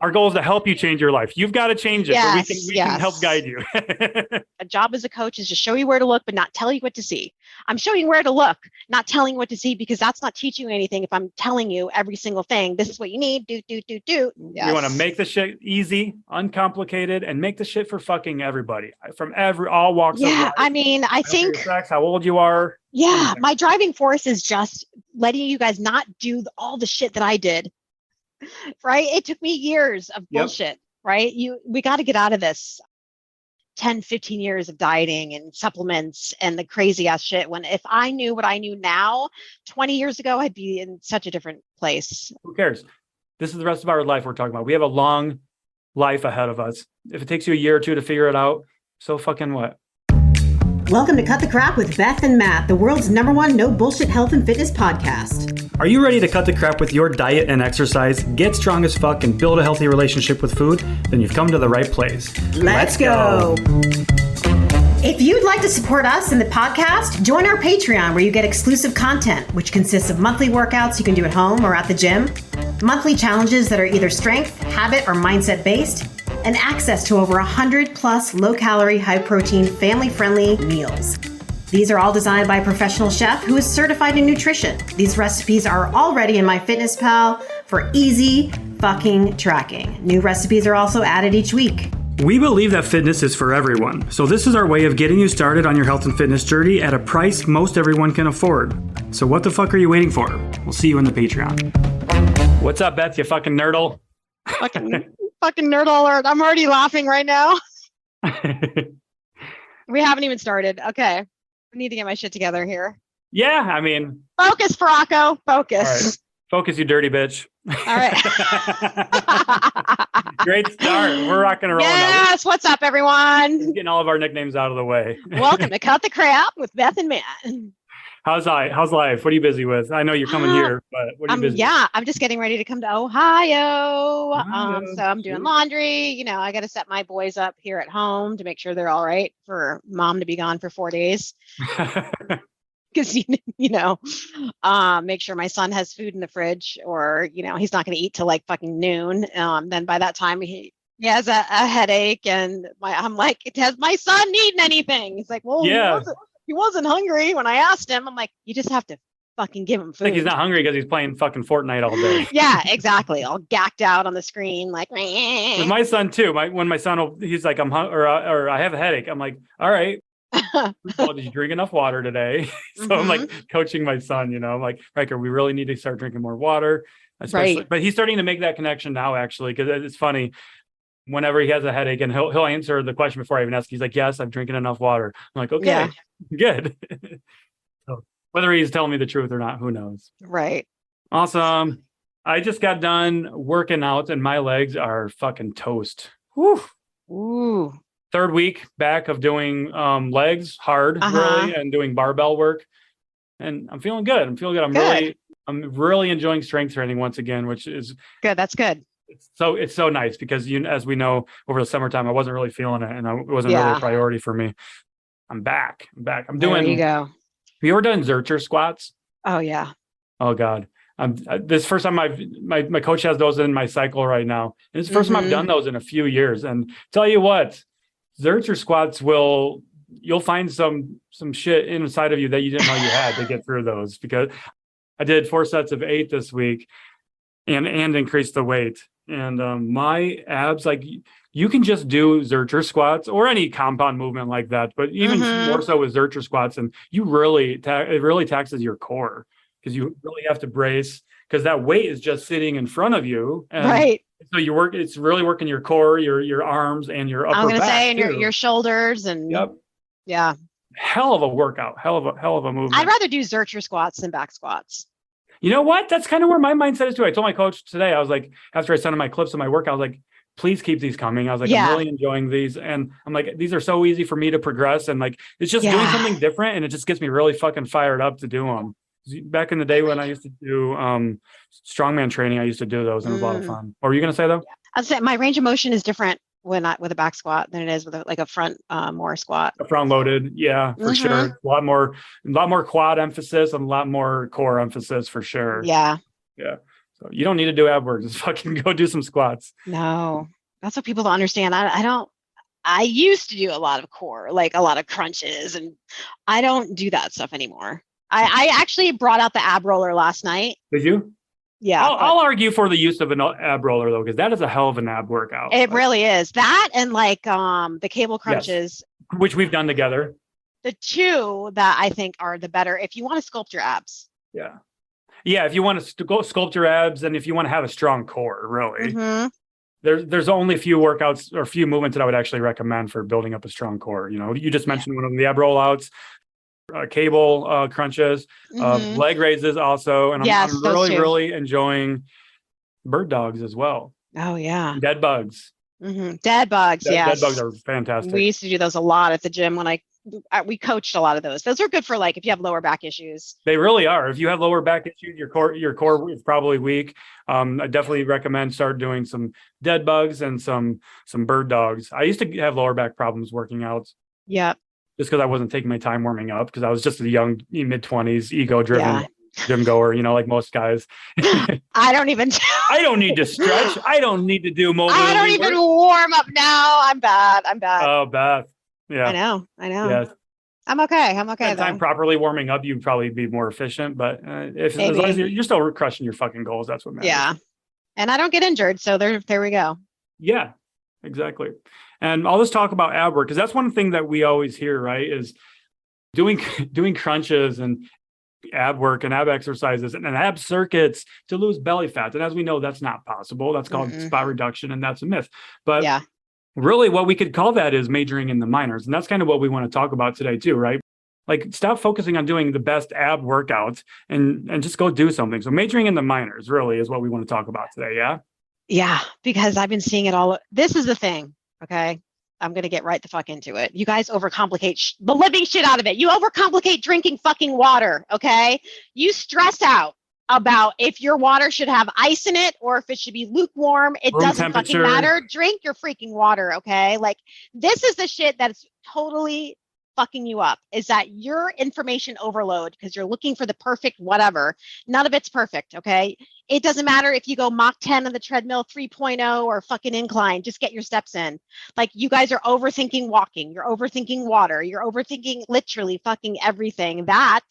Our goal is to help you change your life. You've got to change it, but we can help guide you. A job as a coach is to show you where to look, but not tell you what to see. I'm showing you where to look, not telling you what to see, because that's not teaching you anything. If I'm telling you every single thing, this is what you need, do. Yes. We want to make the shit easy, uncomplicated, and make the shit for fucking everybody from all walks of life. Yeah, I mean, I think sex, how old you are. Yeah, my driving force is just letting you guys not do all the shit that I did. Right? It took me years of bullshit, right? We got to get out of this 10, 15 years of dieting and supplements and the crazy ass shit. When if I knew what I knew now, 20 years ago, I'd be in such a different place. Who cares? This is the rest of our life we're talking about. We have a long life ahead of us. If it takes you a year or two to figure it out, so fucking what? Welcome to Cut the Crap with Beth and Matt, the world's #1 no bullshit health and fitness podcast. Are you ready to cut the crap with your diet and exercise, get strong as fuck, and build a healthy relationship with food? Then you've come to the right place. Let's go. If you'd like to support us in the podcast, join our Patreon where you get exclusive content, which consists of monthly workouts you can do at home or at the gym, monthly challenges that are either strength, habit, or mindset based, and access to over 100 plus low-calorie, high-protein, family-friendly meals. These are all designed by a professional chef who is certified in nutrition. These recipes are already in MyFitnessPal for easy fucking tracking. New recipes are also added each week. We believe that fitness is for everyone, so this is our way of getting you started on your health and fitness journey at a price most everyone can afford. So what the fuck are you waiting for? We'll see you in the Patreon. What's up, Beth, you fucking nerdle? Fucking nerd alert. I'm already laughing right now. We haven't even started. Okay. I need to get my shit together here. Yeah, I mean. Focus, Farako. Focus. All right. Focus, you dirty bitch. All right. Great start. We're rocking and rolling. Yes. What's up, everyone? Getting all of our nicknames out of the way. Welcome to Cut the Crap with Beth and Matt. How's life? What are you busy with? I know you're coming here, but what are you busy with? Yeah, I'm just getting ready to come to Ohio. So I'm doing laundry. I got to set my boys up here at home to make sure they're all right for mom to be gone for 4 days. Because, make sure my son has food in the fridge or, he's not going to eat till like fucking noon. Then by that time he has a headache and I'm like, has my son eaten anything? He's like, well, yeah. He wasn't hungry when I asked him. I'm like, you just have to fucking give him food. I think he's not hungry because he's playing fucking Fortnite all day. Yeah, exactly. All gacked out on the screen, like. With my son too. When my son, he's like, I'm hungry or I have a headache. I'm like, all right. Well, did you drink enough water today? So I'm like coaching my son. I'm like, Riker, we really need to start drinking more water. Especially, right. But he's starting to make that connection now, actually, because it's funny. Whenever he has a headache and he'll answer the question before I even ask, he's like, yes, I'm drinking enough water. I'm like, okay, good. So whether he's telling me the truth or not, who knows? Right. Awesome. I just got done working out and my legs are fucking toast. Whew. Ooh. Third week back of doing legs hard, really, and doing barbell work. And I'm feeling good. I'm really enjoying strength training once again, which is good. That's good. It's so nice because as we know, over the summertime, I wasn't really feeling it and it wasn't really a priority for me. I'm back. I'm doing. There you go. Have you ever done Zercher squats? Oh yeah. Oh God. This first time my coach has those in my cycle right now. And it's the first time I've done those in a few years. And tell you what, Zercher squats you'll find some shit inside of you that you didn't know you had to get through those, because I did 4 sets of 8 this week and increased the weight. And my abs, like you can just do Zercher squats or any compound movement like that, but even more so with Zercher squats. And you it really taxes your core because you really have to brace because that weight is just sitting in front of you. And right. So it's really working your core, your arms and your upper back. I'm going to say, and your shoulders and yeah. Hell of a workout. Hell of a movement. I'd rather do Zercher squats than back squats. You know what? That's kind of where my mindset is too. I told my coach today, I was like, after I sent him my clips of my workout, I was like, please keep these coming. I was like, I'm really enjoying these. And I'm like, these are so easy for me to progress. And like, it's just doing something different. And it just gets me really fucking fired up to do them. Back in the day when I used to do strongman training, I used to do those and it was a lot of fun. What were you going to say though? I'd say my range of motion is different with a back squat than it is with a front more squat. A front loaded. Yeah, for sure. A lot more quad emphasis and a lot more core emphasis for sure. Yeah. Yeah. So you don't need to do ab work. Just fucking go do some squats. No, that's what people don't understand. I used to do a lot of core, like a lot of crunches, and I don't do that stuff anymore. I actually brought out the ab roller last night. Did you? Yeah. I'll argue for the use of an ab roller though, because that is a hell of an ab workout. It really is. That and like the cable crunches, which we've done together. The two that I think are the better if you want to sculpt your abs. Yeah. Yeah, if you want to go sculpt your abs and if you want to have a strong core, really. Mm-hmm. There's only a few workouts or a few movements that I would actually recommend for building up a strong core. You know, you just mentioned one of them, the ab rollouts, cable crunches, leg raises also. And I'm really enjoying bird dogs as well. Oh, yeah. Dead bugs. Dead bugs, yes. Dead bugs are fantastic. We used to do those a lot at the gym when we coached a lot of those. Those are good for like if you have lower back issues. They really are. If you have lower back issues, your core is probably weak. I definitely recommend start doing some dead bugs and some bird dogs. I used to have lower back problems working out. Yeah. Just because I wasn't taking my time warming up because I was just a young mid-20s ego-driven gym goer, you know, like most guys. I don't need to stretch. I don't need to do mobility. I don't even warm up now. I'm bad. Oh, Beth. Yeah. I know. Yes. I'm okay. Time properly warming up, you'd probably be more efficient. But as long as you're still crushing your fucking goals, that's what matters. Yeah. And I don't get injured. So there we go. Yeah, exactly. And I'll just talk about ab work because that's one thing that we always hear, right? Is doing crunches and ab work and ab exercises and ab circuits to lose belly fat. And as we know, that's not possible. That's called spot reduction, and that's a myth. But really what we could call that is majoring in the minors. And that's kind of what we want to talk about today too, right? Like stop focusing on doing the best ab workouts and just go do something. So majoring in the minors really is what we want to talk about today. Yeah. Yeah. Because I've been seeing it all. This is the thing. Okay. I'm going to get right the fuck into it. You guys overcomplicate the living shit out of it. You overcomplicate drinking fucking water. Okay. You stress out about if your water should have ice in it or if it should be lukewarm. It doesn't fucking matter. Drink your freaking water. Okay. Like this is the shit that's totally fucking you up, is that your information overload because you're looking for the perfect whatever. None of it's perfect. Okay. It doesn't matter if you go Mach 10 on the treadmill, 3.0 or fucking incline, just get your steps in. Like you guys are overthinking walking. You're overthinking water. You're overthinking literally fucking everything. That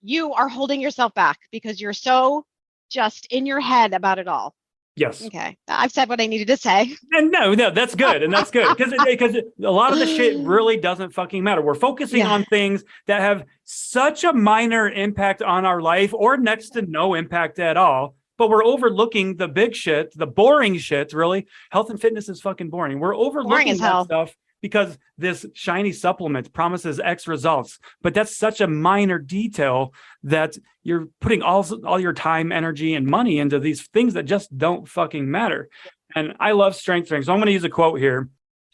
you are holding yourself back because you're so just in your head about it all. Yes. Okay. I've said what I needed to say. And no, that's good. And that's good because a lot of the shit really doesn't fucking matter. We're focusing on things that have such a minor impact on our life or next to no impact at all. But we're overlooking the big shit, the boring shit, really. Health and fitness is fucking boring. We're overlooking that stuff because this shiny supplement promises X results. But that's such a minor detail that you're putting all your time, energy, and money into these things that just don't fucking matter. And I love strength training. So I'm going to use a quote here.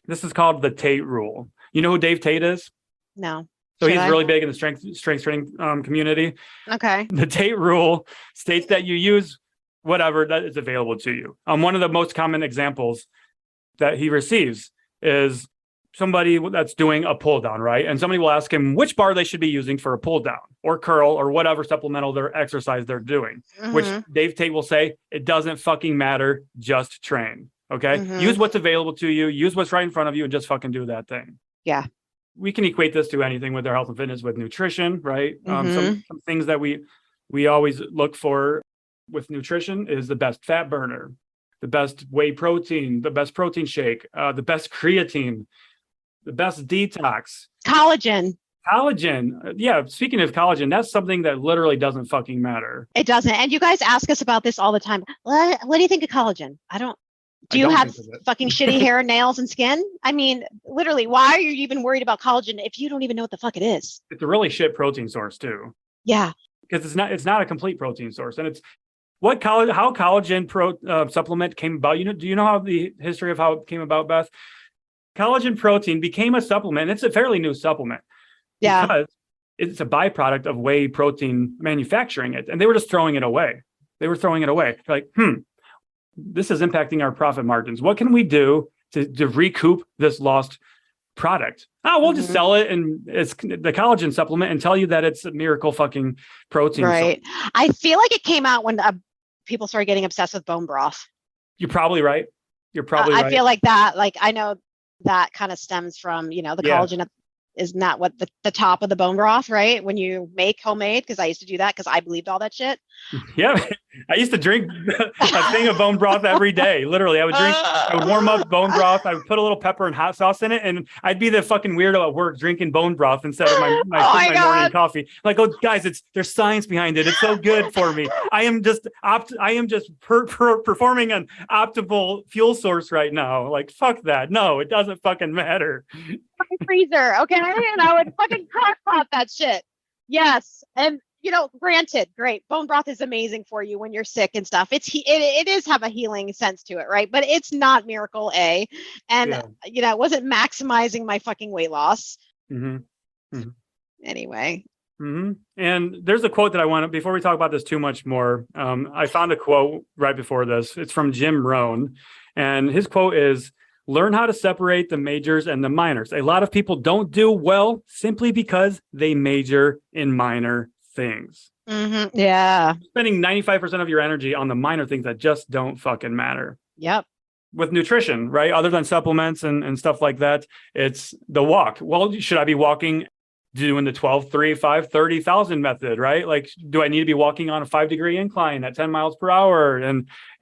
This is called the Tate Rule. You know who Dave Tate is? No. So he's really big in the strength training community. Okay. The Tate Rule states that you use whatever that is available to you. One of the most common examples that he receives is somebody that's doing a pull down, right? And somebody will ask him which bar they should be using for a pull down or curl or whatever supplemental their exercise they're doing, which Dave Tate will say, it doesn't fucking matter, just train. Okay. Use what's available to you, use what's right in front of you and just fucking do that thing. Yeah. We can equate this to anything with our health and fitness, with nutrition, right? Some things that we always look for with nutrition is the best fat burner, the best whey protein, the best protein shake, the best creatine, the best detox. Collagen. Yeah. Speaking of collagen, that's something that literally doesn't fucking matter. It doesn't. And you guys ask us about this all the time. What do you think of collagen? Do you have fucking shitty hair, nails, and skin? I mean, literally, why are you even worried about collagen if you don't even know what the fuck it is? It's a really shit protein source too. Yeah. Because it's not a complete protein source. And it's how collagen supplement came about. Do you know how the history of how it came about, Beth? Collagen protein became a supplement. It's a fairly new supplement. Yeah. Because it's a byproduct of whey protein manufacturing it. And they were just throwing it away. They're like, this is impacting our profit margins. What can we do to recoup this lost product? We'll just sell it and it's the collagen supplement and tell you that it's a miracle fucking protein. Right. I feel like it came out when people started getting obsessed with bone broth. You're probably right. You're probably I right. feel like that, like, I know that kind of stems from, the Yeah. collagen. Isn't that what the top of the bone broth, right? When you make homemade, because I used to do that because I believed all that shit. Yeah, I used to drink a thing of bone broth every day. Literally, I would warm up bone broth. I would put a little pepper and hot sauce in it, and I'd be the fucking weirdo at work drinking bone broth instead of my morning coffee. Like, oh, guys, there's science behind it. It's so good for me. I am just performing an optimal fuel source right now. Like, fuck that. No, it doesn't fucking matter. My freezer, okay? And I would fucking crock pot that shit. Yes. And granted, great. Bone broth is amazing for you when you're sick and stuff. It is have a healing sense to it, right? But it's not Miracle A. And it wasn't maximizing my fucking weight loss. Mm-hmm. Mm-hmm. Anyway. Mm-hmm. And there's a quote that I want to, before we talk about this too much more, I found a quote right before this. It's from Jim Rohn. And his quote is, "Learn how to separate the majors and the minors. A lot of people don't do well simply because they major in minor things." Mm-hmm. Yeah. Spending 95% of your energy on the minor things that just don't fucking matter. Yep. With nutrition, right? Other than supplements and stuff like that, it's the walk. Well, should I be walking, doing the 12, 3, 5, 30,000 method, right? Like, do I need to be walking on a 5-degree incline at 10 miles per hour?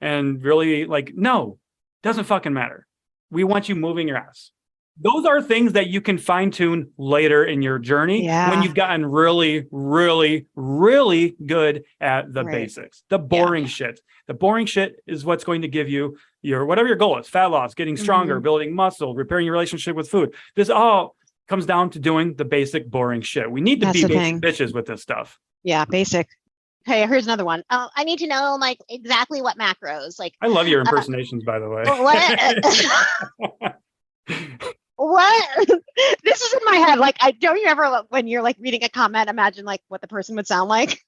And really, like, no, doesn't fucking matter. We want you moving your ass. Those are things that you can fine tune later in your journey when you've gotten really, really, really good at the basics, the boring shit. The boring shit is what's going to give you whatever your goal is: fat loss, getting stronger, building muscle, repairing your relationship with food. This all comes down to doing the basic, boring shit. We need to be basic bitches with this stuff. Yeah, basic. Okay, here's another one. I need to know like exactly what macros. Like, I love your impersonations, by the way. What? This is in my head. Like, don't you ever, when you're like reading a comment, imagine like what the person would sound like?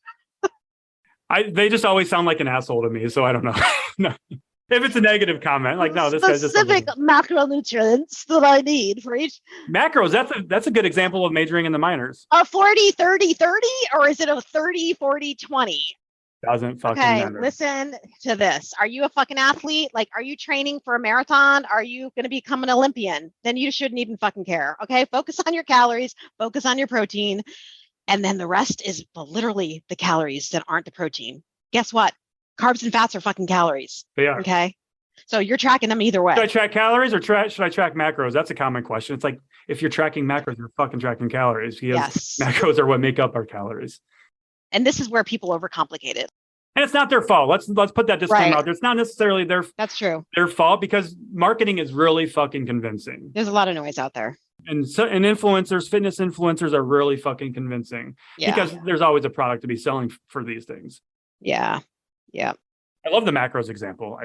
They just always sound like an asshole to me, so I don't know. No. If it's a negative comment, like, no, this guy's just specific macronutrients that I need for each macros. That's a good example of majoring in the minors. A 40, 30, 30, or is it a 30, 40, 20? Doesn't fucking matter. Listen to this. Are you a fucking athlete? Like, are you training for a marathon? Are you going to become an Olympian? Then you shouldn't even fucking care. Okay. Focus on your calories, focus on your protein. And then the rest is literally the calories that aren't the protein. Guess what? Carbs and fats are fucking calories. They are. Okay. So you're tracking them either way. Should I track calories or should I track macros? That's a common question. It's like, if you're tracking macros, you're fucking tracking calories. Because macros are what make up our calories. And this is where people overcomplicate it. And it's not their fault. Let's put that disclaimer out there. It's not necessarily That's true. their fault, because marketing is really fucking convincing. There's a lot of noise out there. And influencers, fitness influencers are really fucking convincing because there's always a product to be selling for these things. Yeah. Yeah. I love the macros example.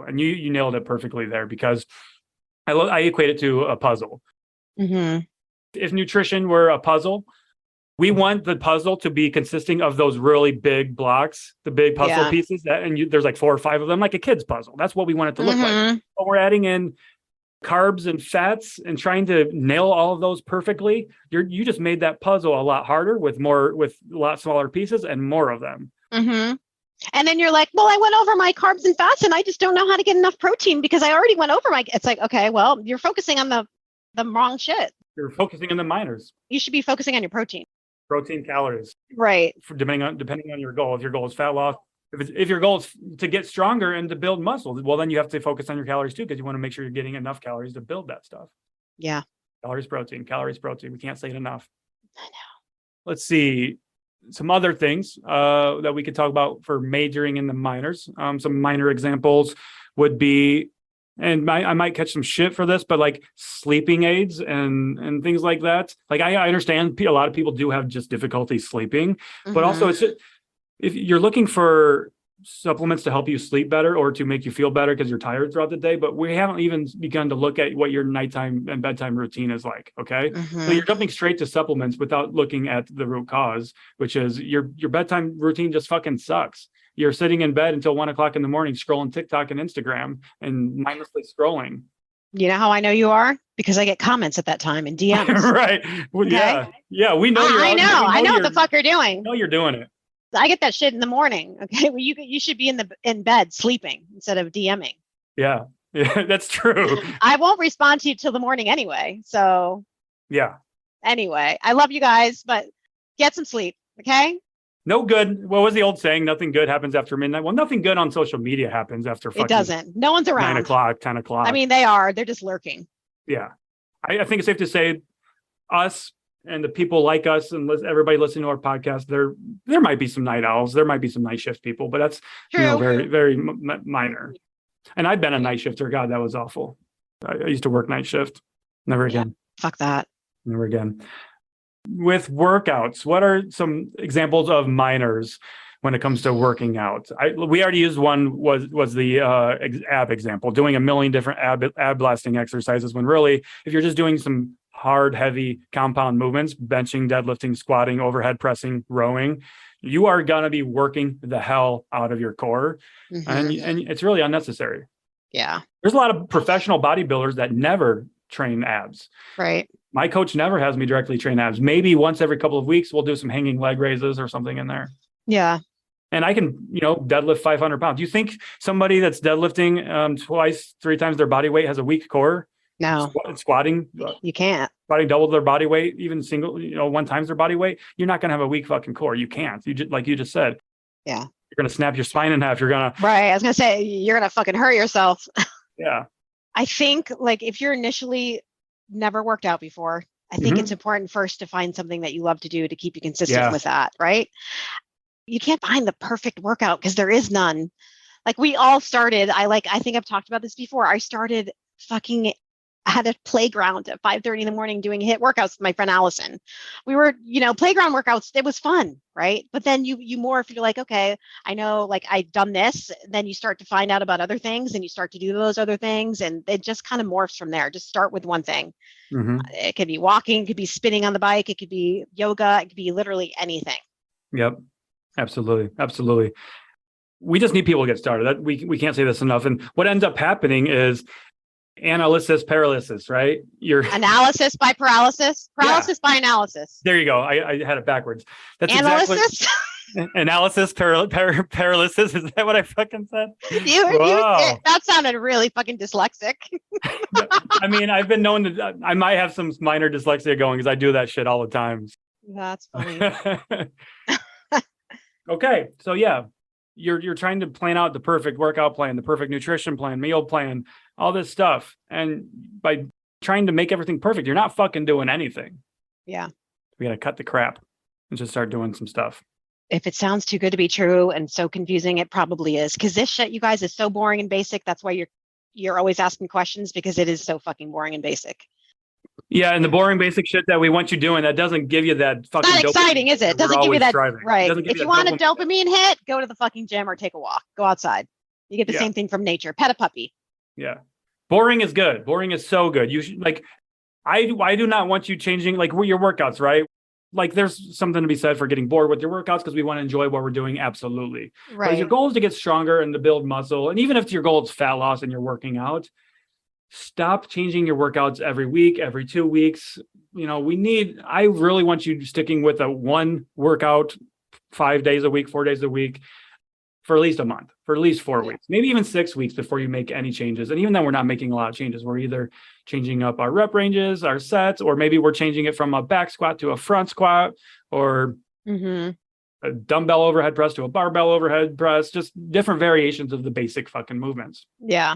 And you nailed it perfectly there, because I equate it to a puzzle. Mm-hmm. If nutrition were a puzzle, we want the puzzle to be consisting of those really big blocks, the big puzzle pieces there's like 4 or 5 of them, like a kid's puzzle. That's what we want it to look like. But we're adding in carbs and fats and trying to nail all of those perfectly. You just made that puzzle a lot harder with a lot smaller pieces and more of them. Mm-hmm. And then you're like, well, I went over my carbs and fats and I just don't know how to get enough protein because I already went over it's like, okay, well, you're focusing on the wrong shit. You're focusing on the minors. You should be focusing on your protein. Protein, calories. Right. Depending on your goal. If your goal is fat loss, if your goal is to get stronger and to build muscle, well, then you have to focus on your calories too, because you want to make sure you're getting enough calories to build that stuff. Yeah. Calories, protein. We can't say it enough. I know. Let's see. Some other things that we could talk about for majoring in the minors. Some minor examples would be, and I might catch some shit for this, but like sleeping aids and things like that. Like I understand a lot of people do have just difficulty sleeping, but also it's just, if you're looking for supplements to help you sleep better or to make you feel better because you're tired throughout the day, but we haven't even begun to look at what your nighttime and bedtime routine is like. Okay. So you're jumping straight to supplements without looking at the root cause, which is your bedtime routine just fucking sucks. You're sitting in bed until 1 o'clock in the morning, scrolling TikTok and Instagram and mindlessly scrolling. You know how I know you are? Because I get comments at that time in DMs. Right. Well, okay? Yeah. We know. I know what the fuck you're doing. I know you're doing it. I get that shit in the morning. Okay. Well, you should be in bed sleeping instead of DMing. Yeah. Yeah, that's true. I won't respond to you till the morning anyway. So Yeah. anyway, I love you guys, but get some sleep. Okay. No good. What was the old saying? Nothing good happens after midnight. Well, nothing good on social media happens after It doesn't. No one's around. 9 o'clock, 10 o'clock. I mean, they're just lurking. Yeah. I think it's safe to say us and the people like us and everybody listening to our podcast, there might be some night owls. There might be some night shift people, but that's True. very, very minor. And I've been a night shifter. God, that was awful. I used to work night shift. Never again. Yeah, fuck that. Never again. With workouts, what are some examples of minors when it comes to working out? We already used one was the ab example, doing a million different ab blasting exercises when really, if you're just doing some hard, heavy compound movements, benching, deadlifting, squatting, overhead pressing, rowing, you are going to be working the hell out of your core. And it's really unnecessary. Yeah. There's a lot of professional bodybuilders that never train abs. Right. My coach never has me directly train abs. Maybe once every couple of weeks, we'll do some hanging leg raises or something in there. Yeah. And I can, deadlift 500 pounds. Do you think somebody that's deadlifting twice, 3 times their body weight has a weak core? No. Squatting, you can't. Squatting double their body weight, even single, 1 times their body weight. You're not going to have a weak fucking core. You can't. Like you just said. Yeah. You're going to snap your spine in half. You're going to. Right. I was going to say, you're going to fucking hurt yourself. Yeah. I think like if you're initially never worked out before, I think it's important first to find something that you love to do to keep you consistent with that. Right. You can't find the perfect workout because there is none. Like we all started, I think I've talked about this before. I started fucking at a playground at 5:30 in the morning doing HIIT workouts with my friend Allison. We were, playground workouts. It was fun, right? But then you morph. You're like, okay, I know, like I've done this. Then you start to find out about other things, and you start to do those other things, and it just kind of morphs from there. Just start with one thing. It could be walking, it could be spinning on the bike, it could be yoga, it could be literally anything. Yep, absolutely. We just need people to get started. That we can't say this enough. And what ends up happening is analysis paralysis, right? Your analysis by paralysis by analysis. There you go. I had it backwards. That's analysis. Exactly, analysis paralysis. Is that what I fucking said? That sounded really fucking dyslexic. I mean, I've been known to. I might have some minor dyslexia going because I do that shit all the time. That's funny. Okay, so yeah. You're trying to plan out the perfect workout plan, the perfect nutrition plan, meal plan, all this stuff. And by trying to make everything perfect, you're not fucking doing anything. Yeah. We got to cut the crap and just start doing some stuff. If it sounds too good to be true and so confusing, it probably is. Because this shit, you guys, is so boring and basic. That's why you're always asking questions, because it is so fucking boring and basic. Yeah, and the boring basic shit that we want you doing, that doesn't give you that fucking not exciting, is it? It doesn't give you that striving. Right. If you want a dopamine hit, go to the fucking gym or take a walk. Go outside. You get the same thing from nature. Pet a puppy. Yeah. Boring is good. Boring is so good. You should I do not want you changing your workouts, right? Like there's something to be said for getting bored with your workouts because we want to enjoy what we're doing. Absolutely. Right. But if your goal is to get stronger and to build muscle, and even if your goal is fat loss and you're working out, stop changing your workouts every week, every 2 weeks. I really want you sticking with a one workout 5 days a week, 4 days a week for at least a month, for at least 4 weeks, maybe even 6 weeks before you make any changes. And even then, we're not making a lot of changes. We're either changing up our rep ranges, our sets, or maybe we're changing it from a back squat to a front squat, or a dumbbell overhead press to a barbell overhead press, just different variations of the basic fucking movements. Yeah.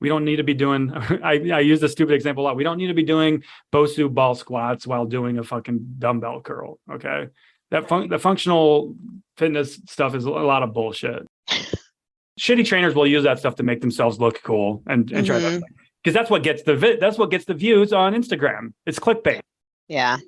We don't need to be doing, I use this stupid example a lot. We don't need to be doing BOSU ball squats while doing a fucking dumbbell curl. Okay. The functional fitness stuff is a lot of bullshit. Shitty trainers will use that stuff to make themselves look cool and try that, because that's what gets the views on Instagram. It's clickbait. Yeah.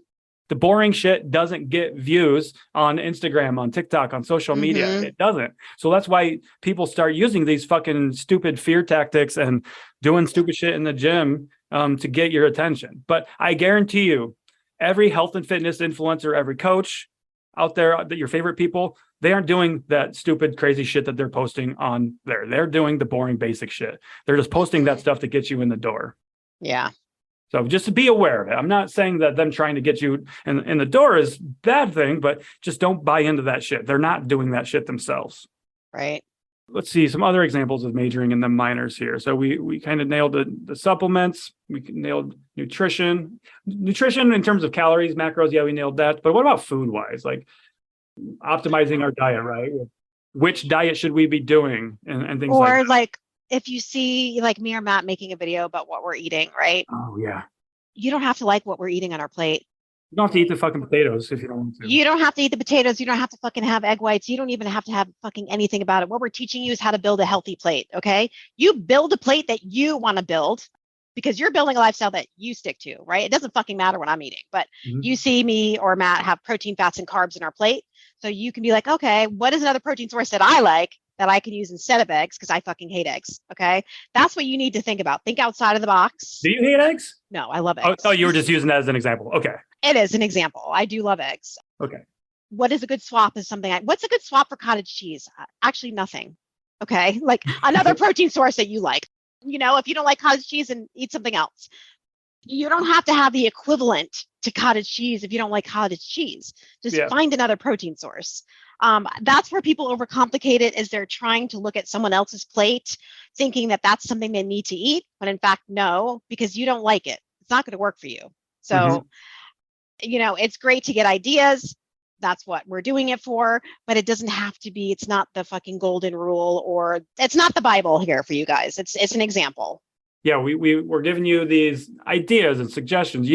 The boring shit doesn't get views on Instagram, on TikTok, on social media. It doesn't. So that's why people start using these fucking stupid fear tactics and doing stupid shit in the gym to get your attention. But I guarantee you, every health and fitness influencer, every coach out there, that your favorite people, they aren't doing that stupid, crazy shit that they're posting on there. They're doing the boring, basic shit. They're just posting that stuff to get you in the door. Yeah. So just to be aware of it. I'm not saying that them trying to get you in the door is a bad thing, but just don't buy into that shit. They're not doing that shit themselves. Right. Let's see some other examples of majoring in the minors here. So we kind of nailed the supplements. We nailed nutrition. Nutrition in terms of calories, macros. Yeah, we nailed that. But what about food wise? Like optimizing our diet, right? Which diet should we be doing and things like that. Or like if you see like me or Matt making a video about what we're eating, right? Oh, yeah. You don't have to like what we're eating on our plate. You don't have to eat the fucking potatoes if you don't want to. You don't have to eat the potatoes. You don't have to fucking have egg whites. You don't even have to have fucking anything about it. What we're teaching you is how to build a healthy plate. Okay. You build a plate that you want to build because you're building a lifestyle that you stick to, right? It doesn't fucking matter what I'm eating, but you see me or Matt have protein, fats, and carbs in our plate. So you can be like, okay, what is another protein source that I like that I can use instead of eggs? Because I fucking hate eggs. Okay. That's what you need to think about. Think outside of the box. Do you hate eggs? No, I love eggs. Oh, you were just using that as an example. Okay. It is an example. I do love eggs. Okay. What is a good swap is something what's a good swap for cottage cheese? Actually, nothing. Okay. Like another protein source that you like. If you don't like cottage cheese, and eat something else. You don't have to have the equivalent to cottage cheese if you don't like cottage cheese. Just find another protein source. That's where people overcomplicate it, is they're trying to look at someone else's plate, thinking that that's something they need to eat. But in fact, no, because you don't like it. It's not going to work for you. So, it's great to get ideas. That's what we're doing it for, but it doesn't have to be, it's not the fucking golden rule, or it's not the Bible here for you guys. It's an example. Yeah, we're giving you these ideas and suggestions.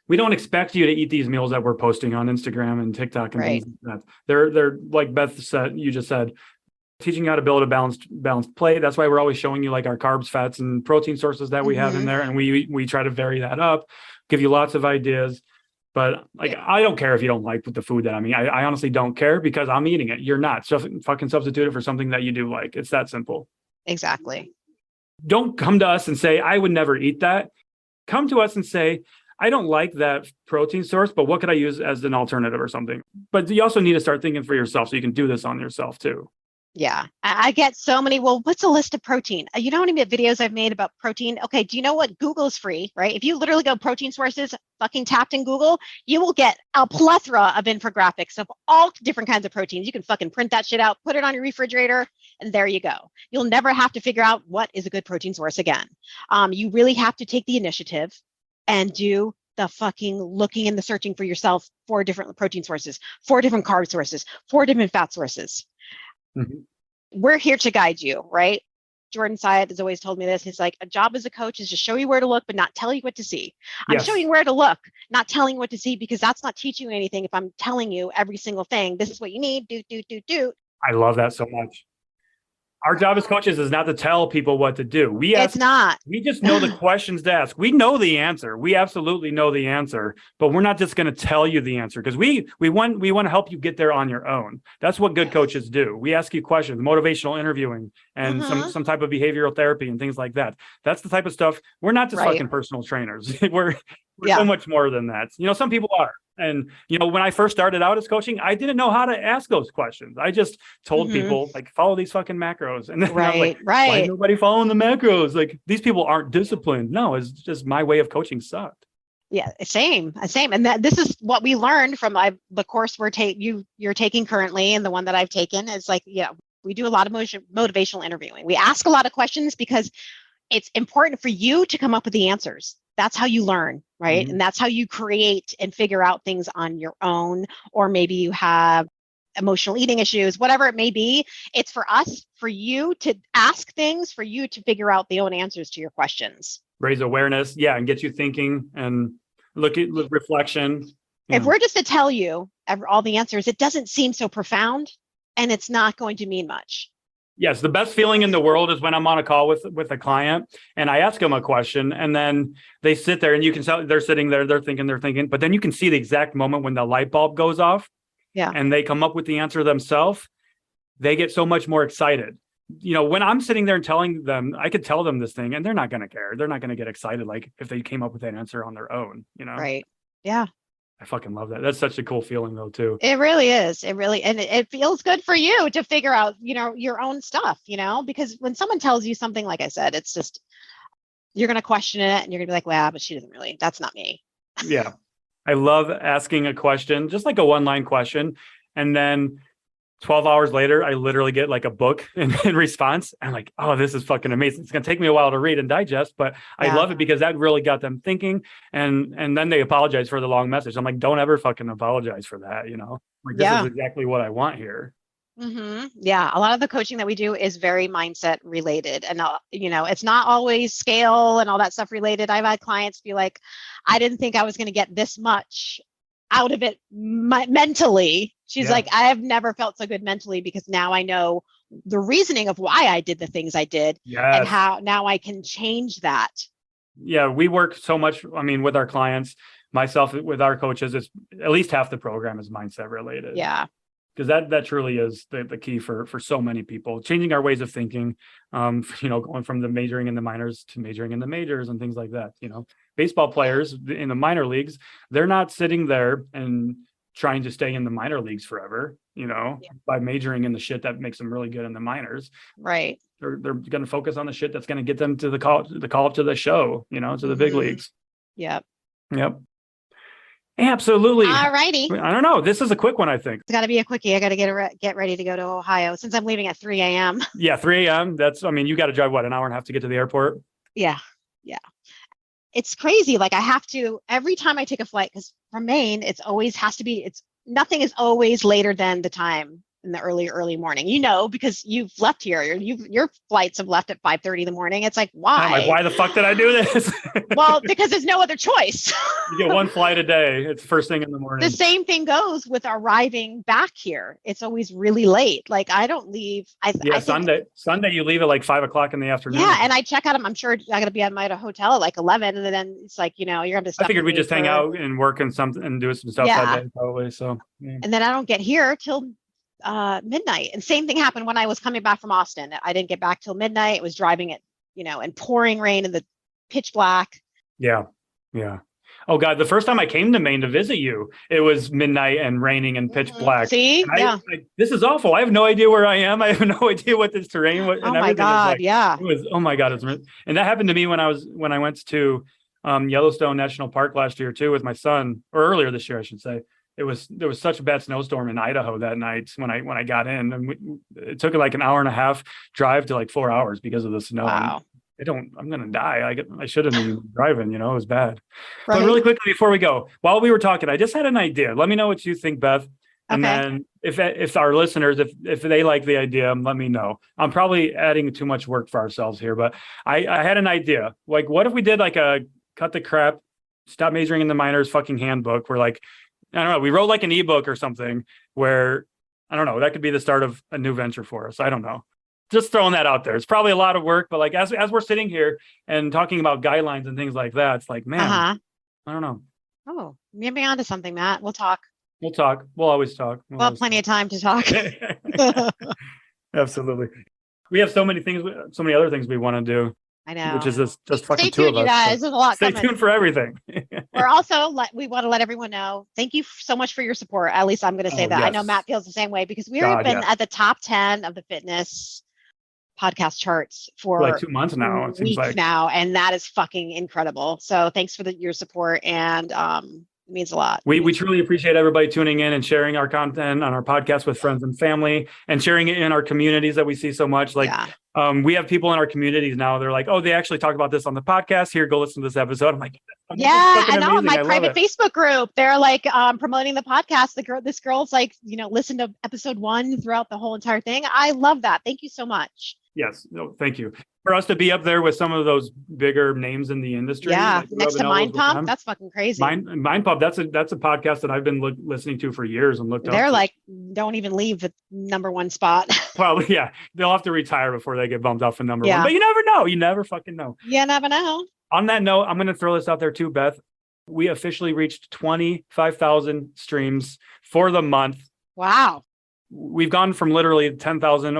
We don't expect you to eat these meals that we're posting on Instagram and TikTok and things like that. They're like Beth said, you just said, teaching you how to build a balanced plate. That's why we're always showing you like our carbs, fats, and protein sources that we have in there. And we try to vary that up, give you lots of ideas. But I don't care if you don't like the food that I'm eating. I honestly don't care because I'm eating it. You're not. So fucking substitute it for something that you do like. It's that simple. Exactly. Don't come to us and say, I would never eat that. Come to us and say, I don't like that protein source, but what could I use as an alternative or something? But you also need to start thinking for yourself so you can do this on yourself too. Yeah. I get so many, well, what's a list of protein? You know how many videos I've made about protein? Okay. Do you know what? Google is free, right? If you literally go protein sources, fucking tapped in Google, you will get a plethora of infographics of all different kinds of proteins. You can fucking print that shit out, put it on your refrigerator, and there you go. You'll never have to figure out what is a good protein source again. You really have to take the initiative and do the fucking looking and the searching for yourself, 4 different protein sources, 4 different carb sources, 4 different fat sources. We're here to guide you, right? Jordan Syed has always told me this. He's like, a job as a coach is to show you where to look, but not tell you what to see. I'm showing you where to look, not telling you what to see, because that's not teaching you anything. If I'm telling you every single thing, this is what you need, do. I love that so much. Our job as coaches is not to tell people what to do. It's not. We just know the questions to ask. We know the answer. We absolutely know the answer, but we're not just going to tell you the answer because we want to help you get there on your own. That's what good coaches do. We ask you questions, motivational interviewing, and some type of behavioral therapy and things like that. That's the type of stuff. We're not just fucking personal trainers. we're so much more than that. Some people are. And, when I first started out as coaching, I didn't know how to ask those questions. I just told people follow these fucking macros. And then I'm like, why is nobody following the macros? Like, these people aren't disciplined. No, it's just my way of coaching sucked. Yeah, same. And this is what we learned from the course you're taking currently, and the one that I've taken is we do a lot of motivational interviewing. We ask a lot of questions because it's important for you to come up with the answers. That's how you learn, right? And that's how you create and figure out things on your own, or maybe you have emotional eating issues, whatever it may be. It's for you to ask things, for you to figure out the own answers to your questions. Raise awareness, and get you thinking and look at reflection. If we're just to tell you all the answers, it doesn't seem so profound, and it's not going to mean much. Yes, the best feeling in the world is when I'm on a call with a client and I ask them a question, and then they sit there and you can tell they're sitting there, they're thinking, but then you can see the exact moment when the light bulb goes off and they come up with the answer themselves. They get so much more excited. When I'm sitting there and telling them, I could tell them this thing and they're not going to care. They're not going to get excited like if they came up with that answer on their own, Right. Yeah. I fucking love that. That's such a cool feeling though, too. It really is. And it feels good for you to figure out, your own stuff, because when someone tells you something, like I said, it's just, you're going to question it and you're going to be like, well, but she doesn't really, that's not me. Yeah. I love asking a question, just like a one-line question. And then 12 hours later, I literally get like a book in response. I'm like, oh, this is fucking amazing. It's going to take me a while to read and digest, but I love it because that really got them thinking. And then they apologize for the long message. I'm like, don't ever fucking apologize for that. Like this is exactly what I want here. Mm-hmm. Yeah. A lot of the coaching that we do is very mindset related. And, it's not always scale and all that stuff related. I've had clients be like, I didn't think I was going to get this much out of it mentally. She's like, I have never felt so good mentally because now I know the reasoning of why I did the things I did and how now I can change that. Yeah. We work so much. I mean, with our clients, myself, with our coaches, it's at least half the program is mindset related. Yeah. Because that truly is the key for so many people, changing our ways of thinking, going from the majoring in the minors to majoring in the majors and things like that. Baseball players in the minor leagues, they're not sitting there and trying to stay in the minor leagues forever, by majoring in the shit that makes them really good in the minors. Right. They're going to focus on the shit that's going to get them to the call up to the show, to the big leagues. Yep. Absolutely. All righty. I don't know. This is a quick one, I think. It's got to be a quickie. I got to get ready to go to Ohio since I'm leaving at 3 a.m. Yeah, 3 a.m. You got to drive, an hour and a half to get to the airport? Yeah. It's crazy. Like I have to, every time I take a flight, because from Maine, nothing is always later than the time in the early morning, because you've left here, your flights have left at 5:30 in the morning. It's like, why? I'm like, why the fuck did I do this? Well, because there's no other choice. You get one flight a day. It's first thing in the morning. The same thing goes with arriving back here. It's always really late. Like I don't leave. Sunday you leave at like 5 o'clock in the afternoon. Yeah. And I check out, I'm sure I got to be at my hotel at like 11. And then it's like, you're going to. I figured we just hang out and work and do some stuff that day probably. So. Yeah. And then I don't get here till midnight. And same thing happened when I was coming back from Austin. I didn't get back till midnight. It was driving it, in pouring rain and the pitch black. Yeah. Oh God, the first time I came to Maine to visit you, it was midnight and raining and pitch black. See? This is awful. I have no idea where I am. I have no idea what this terrain was. Oh my God. It was, oh my God. And that happened to me when I went to Yellowstone National Park last year too, with my son, or earlier this year, I should say. There was such a bad snowstorm in Idaho that night when I got in, and it took like an hour and a half drive to like 4 hours because of the snow. Wow. I'm going to die. I should have been driving, it was bad. Right. But really quickly before we go, while we were talking, I just had an idea. Let me know what you think, Beth. And then if our listeners, if they like the idea, let me know. I'm probably adding too much work for ourselves here, but I had an idea. Like, what if we did like a cut the crap, stop majoring in the minors fucking handbook? Where like, I don't know, we wrote like an ebook or something where, I don't know, that could be the start of a new venture for us. I don't know. Just throwing that out there. It's probably a lot of work, but like as we're sitting here and talking about guidelines and things like that, it's like, man, I don't know. Oh, you're being onto something, Matt. We'll talk. We'll always talk. We'll have plenty of time to talk. Absolutely. We have so many other things we want to do. I know. Which is just fucking Stay two tuned, of us. you guys. There's a lot Stay coming. tuned for everything. We're also we want to let everyone know. Thank you so much for your support. At least I'm going to say that. Yes. I know Matt feels the same way because we've been at the top 10 of the fitness podcast charts for like 2 months now. It seems like now, and that is fucking incredible. So thanks for your support, and it means a lot. We truly appreciate everybody tuning in and sharing our content on our podcast with friends and family, and sharing it in our communities that we see so much. Like, we have people in our communities now. They're like, oh, they actually talked about this on the podcast. Here, go listen to this episode. I'm like, I know. My private Facebook group, they're like promoting the podcast. This girl's like, listen to episode 1 throughout the whole entire thing. I love that. Thank you so much. Yes. No, thank you. For us to be up there with some of those bigger names in the industry. Yeah. Like next to Mind Pump. That's fucking crazy. Mind Pump. That's a podcast that I've been listening to for years and looked up. They're like, don't even leave the number 1 spot. Well, yeah, they'll have to retire before they get bumped off the number 1, but you never know. You never fucking know. You never know. On that note, I'm going to throw this out there too, Beth. We officially reached 25,000 streams for the month. Wow. We've gone from literally 10,000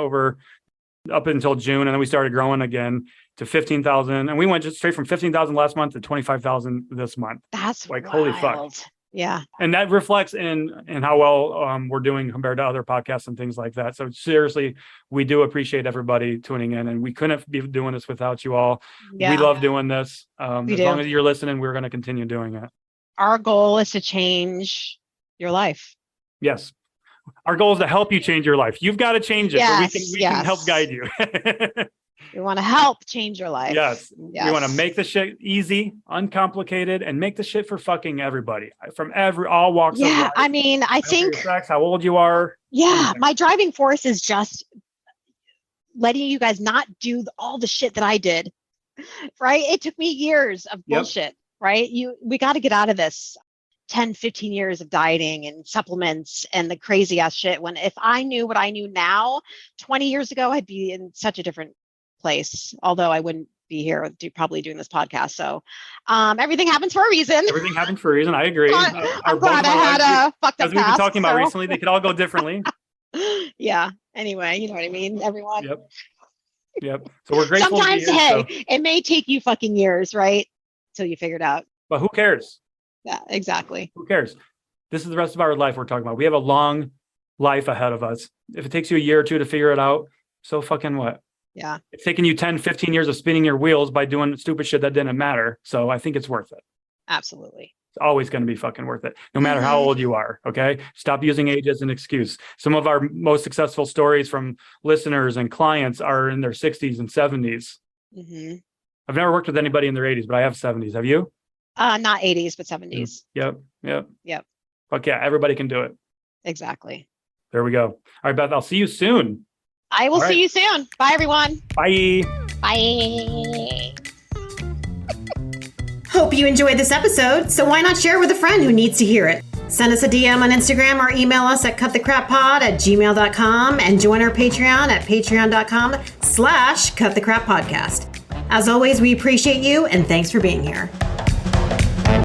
up until June, and then we started growing again to 15,000, and we went just straight from 15,000 last month to 25,000 this month. That's like wild. Holy fuck. Yeah. And that reflects in how well we're doing compared to other podcasts and things like that. So seriously, we do appreciate everybody tuning in, and we couldn't be doing this without you all. Yeah. We love doing this. We As do. long as you're listening, we're going to continue doing it. Our goal is to change your life. Yes. Our goal is to help you change your life. You've got to change it, but we can help guide you. We want to help change your life. Yes. We want to make the shit easy, uncomplicated, and make the shit for fucking everybody from all walks of life. Yeah, I mean, I think sex, how old you are. Yeah, my driving force is just letting you guys not do all the shit that I did. Right? It took me years of bullshit, right? We got to get out of this 10, 15 years of dieting and supplements and the crazy ass shit. When if I knew what I knew now, 20 years ago, I'd be in such a different place, although I wouldn't be here probably doing this podcast. So everything happens for a reason. Everything happens for a reason. I agree. I'm glad I had a fucked up as we've been past, talking about recently, they could all go differently. Yeah. Anyway, you know what I mean? Everyone. Yep. So we're grateful. Sometimes, it may take you fucking years, right? Till you figure it out. But who cares? Yeah, exactly. Who cares? This is the rest of our life we're talking about. We have a long life ahead of us. If it takes you a year or two to figure it out, so fucking what? Yeah. It's taken you 10, 15 years of spinning your wheels by doing stupid shit that didn't matter. So I think it's worth it. Absolutely. It's always going to be fucking worth it, no matter how old you are. Okay. Stop using age as an excuse. Some of our most successful stories from listeners and clients are in their 60s and 70s. Mm-hmm. I've never worked with anybody in their 80s, but I have 70s. Have you? Not 80s, but 70s. Yep. Fuck yeah. Everybody can do it. Exactly. There we go. All right, Beth, I'll see you soon. I will see you soon. Bye, everyone. Bye. Bye. Hope you enjoyed this episode, so why not share with a friend who needs to hear it? Send us a DM on Instagram or email us at cutthecrappod@gmail.com and join our Patreon at patreon.com/cutthecrappodcast. As always, we appreciate you and thanks for being here.